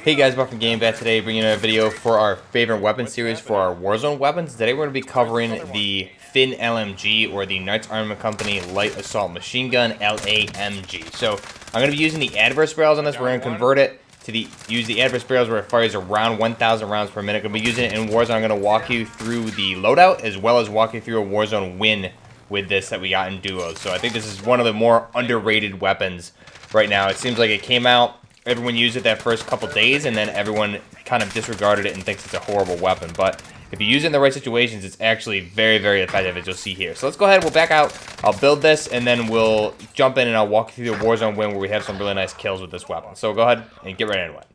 Hey guys, welcome to Game Bat today, bringing you a video for our favorite weapon series for our Warzone weapons. Today we're going to be covering the FN LMG, or the Knight Armament Company Light Assault Machine Gun, LAMG. So I'm going to be using the adverse barrels on this. We're going to convert it to use the adverse barrels where it fires around 1,000 rounds per minute. I'm going to be using it in Warzone. I'm going to walk you through the loadout as well as walk you through a Warzone win with this that we got in duos. So I think this is one of the more underrated weapons right now. It seems like it came out, everyone used it that first couple days, and then everyone kind of disregarded it and thinks it's a horrible weapon. But if you use it in the right situations, it's actually very, very effective, as you'll see here. So let's go ahead, we'll back out, I'll build this, and then we'll jump in and I'll walk you through the Warzone win where we have some really nice kills with this weapon. So we'll go ahead and get right into it.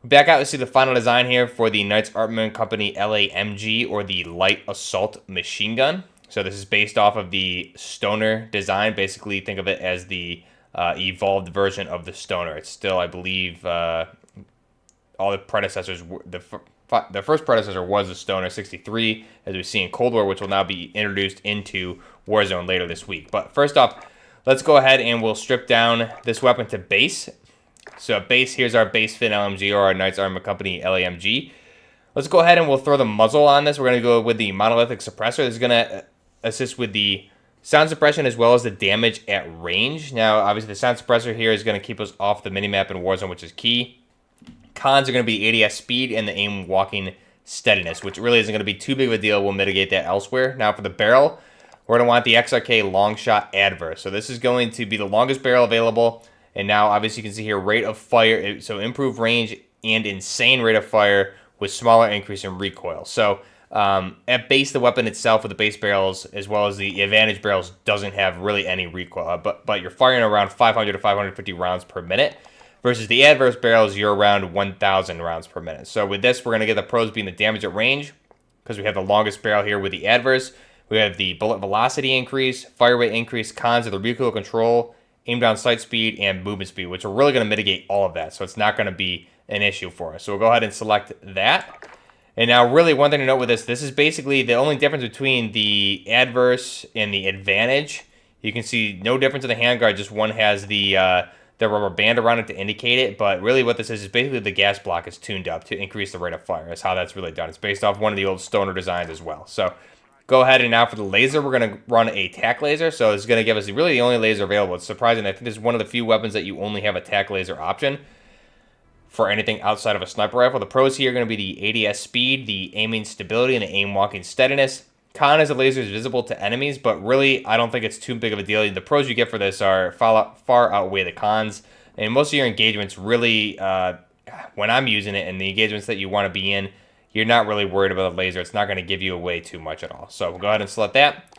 Back out to see the final design here for the Knight Armament Company LAMG, or the Light Assault Machine Gun. So this is based off of the Stoner design. Basically, think of it as the evolved version of the Stoner. It's still, I believe, all the predecessors, the first predecessor was the Stoner 63, as we see in Cold War, which will now be introduced into Warzone later this week. But first off, let's go ahead and we'll strip down this weapon to base. So base, here's our base FN LMG, or our Knight Armament Company LAMG. Let's go ahead and we'll throw the muzzle on this. We're going to go with the monolithic suppressor. This is going to assist with the sound suppression as well as the damage at range. Now, obviously, the sound suppressor here is going to keep us off the minimap in Warzone, which is key. Cons are going to be ADS speed and the aim walking steadiness, which really isn't going to be too big of a deal. We'll mitigate that elsewhere. Now, for the barrel, we're going to want the XRK long shot adverse. So this is going to be the longest barrel available. And now, obviously, you can see here rate of fire. So improved range and insane rate of fire with smaller increase in recoil. So at base, the weapon itself with the base barrels as well as the advantage barrels doesn't have really any recoil, but you're firing around 500 to 550 rounds per minute, versus the adverse barrels, you're around 1,000 rounds per minute. So with this, we're going to get the pros being the damage at range, because we have the longest barrel here with the adverse. We have the bullet velocity increase, fire rate increase, cons of the recoil control, aim down sight speed, and movement speed, which are really going to mitigate all of that, so it's not going to be an issue for us. So we'll go ahead and select that. And now, really, one thing to note with this is basically the only difference between the adverse and the advantage. You can see no difference in the handguard, just one has the rubber band around it to indicate it. But really what this is basically the gas block is tuned up to increase the rate of fire. That's how that's really done. It's based off one of the old Stoner designs as well. So go ahead, and now for the laser, we're going to run a TAC laser. So it's going to give us really the only laser available. It's surprising. I think this is one of the few weapons that you only have a TAC laser option for anything outside of a sniper rifle. The pros here are going to be the ADS speed, the aiming stability, and the aim walking steadiness. Con is the laser is visible to enemies, but really, I don't think it's too big of a deal. The pros you get for this are far outweigh the cons. And most of your engagements really, when I'm using it, and the engagements that you want to be in, you're not really worried about the laser. It's not going to give you away too much at all. So we'll go ahead and select that.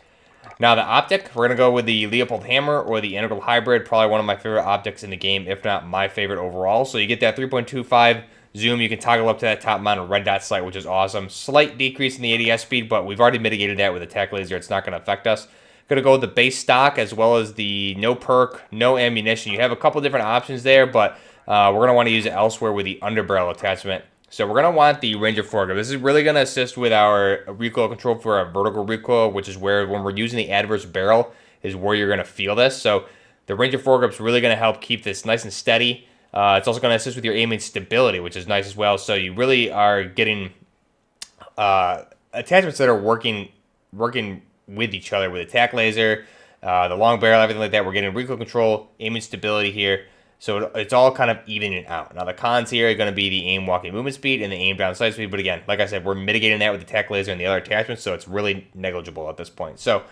Now the optic, we're going to go with the Leopold Hammer or the Integral Hybrid, probably one of my favorite optics in the game, if not my favorite overall. So you get that 3.25 zoom. You can toggle up to that top mounted red dot sight, which is awesome. Slight decrease in the ADS speed, but we've already mitigated that with the TAC laser. It's not going to affect us. Going to go with the base stock as well as the no perk, no ammunition. You have a couple different options there, but we're going to want to use it elsewhere with the underbarrel attachment. So we're going to want the Ranger foregrip. This is really going to assist with our recoil control for our vertical recoil, which is where, when we're using the adverse barrel, is where you're going to feel this. So the Ranger foregrip is really going to help keep this nice and steady. It's also going to assist with your aiming stability, which is nice as well. So you really are getting attachments that are working with each other with the TAC laser, the long barrel, everything like that. We're getting recoil control, aiming stability here. So it's all kind of evening out. Now the cons here are going to be the aim walking movement speed and the aim down sight speed. But again, like I said, we're mitigating that with the TAC laser and the other attachments, so it's really negligible at this point. So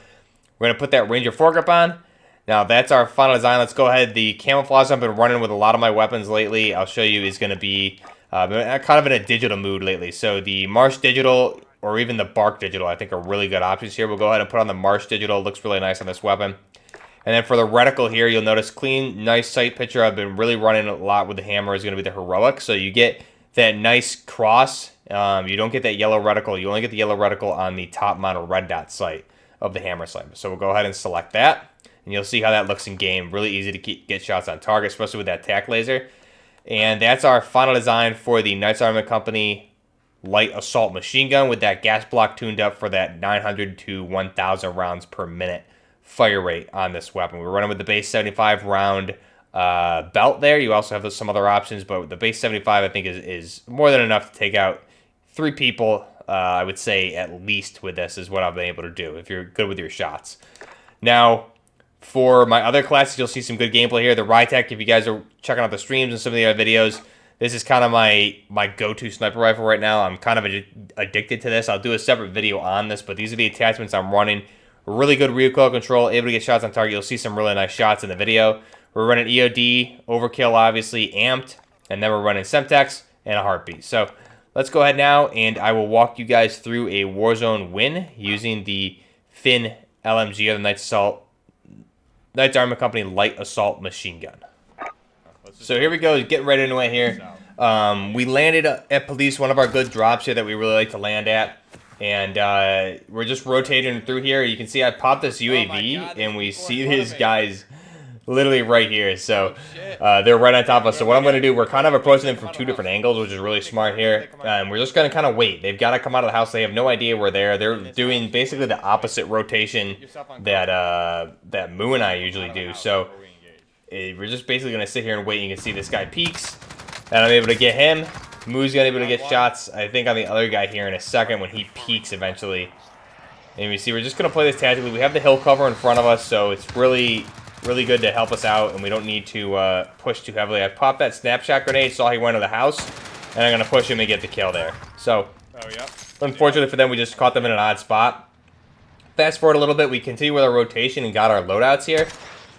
we're going to put that Ranger foregrip on. Now that's our final design. Let's go ahead. The camouflage I've been running with a lot of my weapons lately, I'll show you, is going to be kind of in a digital mood lately. So the Marsh Digital or even the Bark Digital, I think, are really good options here. We'll go ahead and put on the Marsh Digital. It looks really nice on this weapon. And then for the reticle here, you'll notice clean, nice sight picture. I've been really running a lot with the hammer. Is going to be the Heroic. So you get that nice cross. You don't get that yellow reticle. You only get the yellow reticle on the top mounted red dot sight of the hammer sight. So we'll go ahead and select that. And you'll see how that looks in game. Really easy to get shots on target, especially with that TAC laser. And that's our final design for the Knight Armament Company Light Assault Machine Gun with that gas block tuned up for that 900 to 1,000 rounds per minute fire rate on this weapon. We're running with the base 75 round belt there. You also have some other options, but the base 75 I think is more than enough to take out 3 people. I would say at least with this is what I've been able to do if you're good with your shots. Now, for my other classes, you'll see some good gameplay here. The RETICLE, if you guys are checking out the streams and some of the other videos, this is kind of my go-to sniper rifle right now. I'm kind of addicted to this. I'll do a separate video on this, but these are the attachments I'm running. Really good recoil control, able to get shots on target. You'll see some really nice shots in the video. We're running EOD, overkill obviously, amped, and then we're running Semtex and a heartbeat. So let's go ahead now, and I will walk you guys through a Warzone win using the FN LMG or the Knight Armament Company Light Assault Machine Gun. So here we go, getting right into it here. We landed at police, one of our good drops here that we really like to land at. And we're just rotating through here. You can see I popped this UAV, and we see these guys literally right here. So they're right on top of us. So what I'm going to do, we're kind of approaching them from 2 different angles, which is really smart here. We're just going to kind of wait. They've got to come out of the house. They have no idea we're there. They're doing basically the opposite rotation that Moo and I usually do. So we're just basically going to sit here and wait. You can see this guy peeks, and I'm able to get him. Moo's gonna be able to get shots, I think, on the other guy here in a second when he peeks eventually. And you see, we're just gonna play this tactically. We have the hill cover in front of us, so it's really good to help us out, and we don't need to push too heavily. I popped that snapshot grenade, saw he went to the house, and I'm gonna push him and get the kill there. So, unfortunately for them, we just caught them in an odd spot. Fast forward a little bit, we continue with our rotation and got our loadouts here.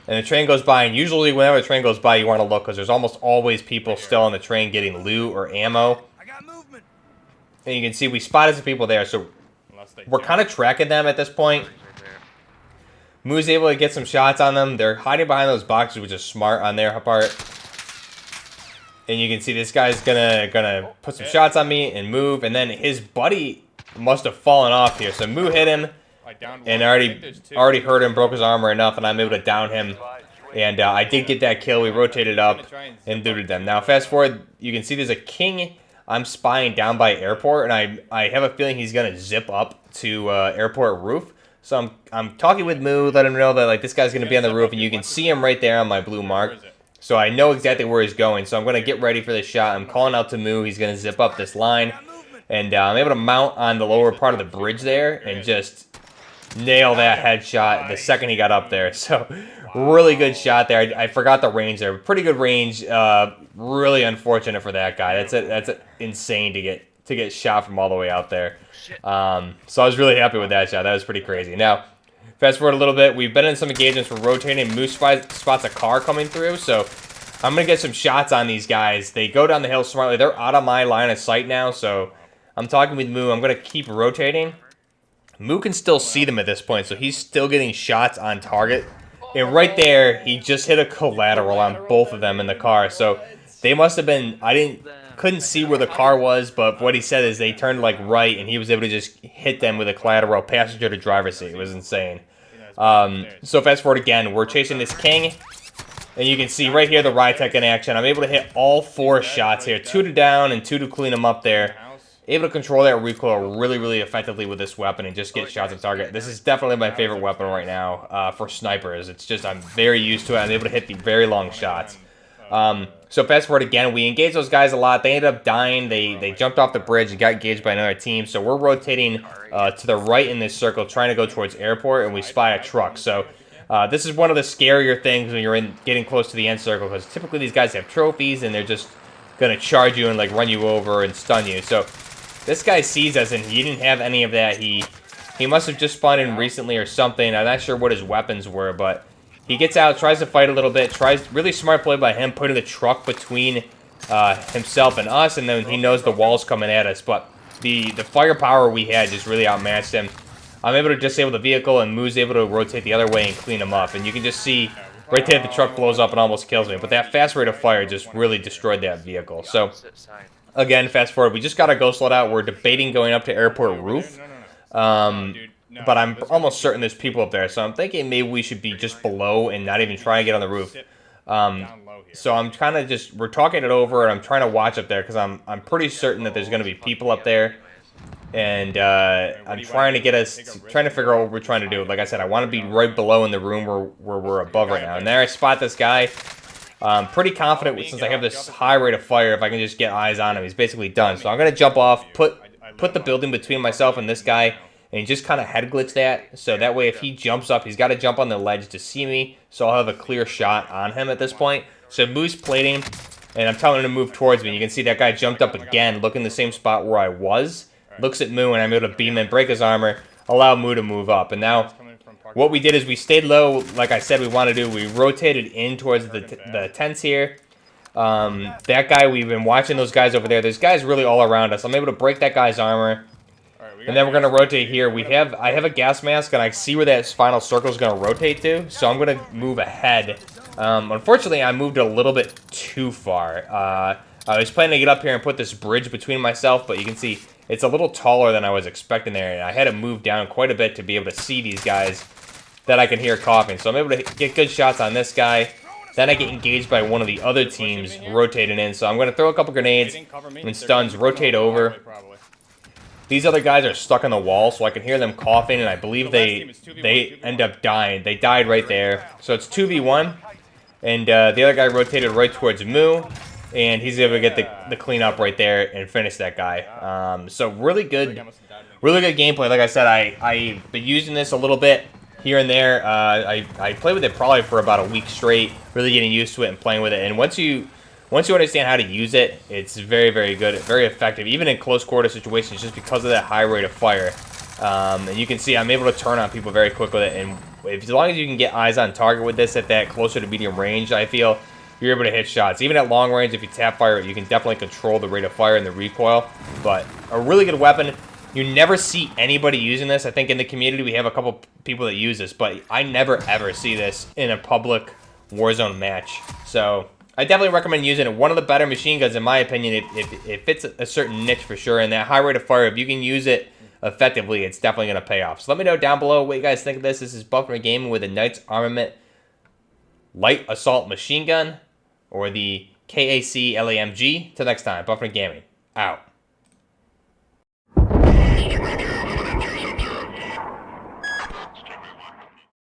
And the train goes by, and usually whenever the train goes by, you want to look, because there's almost always people still on the train getting loot or ammo. And you can see we spotted some people there, so we're kind of tracking them at this point. Moo's able to get some shots on them. They're hiding behind those boxes, which is smart on their part. And you can see this guy's gonna put some shots on me and move, and then his buddy must have fallen off here. So Moo hit him. And already hurt him, broke his armor enough, and I'm able to down him. And I did get that kill. We rotated up and looted them. Now, fast forward, you can see there's a king I'm spying down by airport, and I have a feeling he's going to zip up to airport roof. So I'm talking with Moo, let him know that like this guy's going to be on the roof, and you can see him right there on my blue mark. So I know exactly where he's going. So I'm going to get ready for this shot. I'm calling out to Moo. He's going to zip up this line. And I'm able to mount on the lower part of the bridge there and just nail that headshot the second he got up there. So really good shot there. I forgot the range there. Pretty good range. Really unfortunate for that guy. That's insane to get shot from all the way out there. So I was really happy with that shot. That was pretty crazy. Now, fast forward a little bit. We've been in some engagements. We're rotating. Moose spots a car coming through. So I'm going to get some shots on these guys. They go down the hill smartly. They're out of my line of sight now. So I'm talking with Moo. I'm going to keep rotating. Moo can still see them at this point, so he's still getting shots on target. And right there, he just hit a collateral on both of them in the car. So they must have been, couldn't see where the car was, but what he said is they turned like right, and he was able to just hit them with a collateral passenger to driver's seat. It was insane. So fast forward again, we're chasing this king, and you can see right here the RETICLE in action. I'm able to hit all 4 shots here, 2 to down and 2 to clean them up there. Able to control that recoil really effectively with this weapon and just get shots on target. This is definitely my favorite weapon right now for snipers. It's just I'm very used to it. I'm able to hit the very long shots. So fast forward again, we engaged those guys a lot. They ended up dying. They jumped off the bridge and got engaged by another team. So we're rotating to the right in this circle, trying to go towards airport, and we spy a truck. So this is one of the scarier things when you're getting close to the end circle, because typically these guys have trophies and they're just gonna charge you and like run you over and stun you. So this guy sees us, and he didn't have any of that. He must have just spawned in recently or something. I'm not sure what his weapons were, but he gets out, tries to fight a little bit, really smart play by him, putting the truck between himself and us, and then he knows the wall's coming at us. But the firepower we had just really outmatched him. I'm able to disable the vehicle, and Moo's able to rotate the other way and clean him up. And you can just see right there the truck blows up and almost kills me. But that fast rate of fire just really destroyed that vehicle. So again, fast forward, we just got our ghost loadout. We're debating going up to airport roof. But I'm almost certain there's people up there. So I'm thinking maybe we should be just below and not even try and get on the roof. So I'm kind of just, we're talking it over, and I'm trying to watch up there because I'm pretty certain that there's going to be people up there. And I'm trying to trying to figure out what we're trying to do. Like I said, I want to be right below in the room where we're above right now. And there I spot this guy. Pretty confident since I have this high rate of fire, if I can just get eyes on him, he's basically done. So I'm going to jump off, put the building between myself and this guy, and just kind of head glitch that. So that way if he jumps up, he's got to jump on the ledge to see me, so I'll have a clear shot on him at this point. So Moo's plating, and I'm telling him to move towards me. You can see that guy jumped up again, looking the same spot where I was. Looks at Moo, and I'm able to beam and break his armor, allow Moo to move up. And now what we did is we stayed low, like I said we want to do. We rotated in towards the tents here. That guy, we've been watching those guys over there. There's guys really all around us. I'm able to break that guy's armor. And then we're going to rotate here. I have a gas mask, and I see where that final circle is going to rotate to. So I'm going to move ahead. Unfortunately, I moved a little bit too far. I was planning to get up here and put this bridge between myself, but you can see it's a little taller than I was expecting there. And I had to move down quite a bit to be able to see these guys that I can hear coughing. So I'm able to get good shots on this guy. Then I get engaged by one of the other teams rotating in. So I'm going to throw a couple grenades and stuns, rotate over. These other guys are stuck on the wall, so I can hear them coughing, and I believe they end up dying. They died right there. So it's 2v1, and the other guy rotated right towards Moo, and he's able to get the cleanup right there and finish that guy. So really good gameplay. Like I said, I've been using this a little bit here and there. I played with it probably for about a week straight, really getting used to it and playing with it. And once you understand how to use it, it's very, very good, very effective, even in close quarter situations, just because of that high rate of fire. And you can see I'm able to turn on people very quick with it. And as long as you can get eyes on target with this at that closer to medium range, I feel you're able to hit shots. Even at long range, if you tap fire it, you can definitely control the rate of fire and the recoil. But a really good weapon. You never see anybody using this. I think in the community we have a couple people that use this, but I never ever see this in a public Warzone match. So I definitely recommend using it. One of the better machine guns, in my opinion. It fits a certain niche for sure, and that high rate of fire, if you can use it effectively, it's definitely going to pay off. So let me know down below what you guys think of this. This is Buffner Gaming with the Knight Armament Light Assault Machine Gun, or the KAC LAMG. Till next time, Buffner Gaming, out.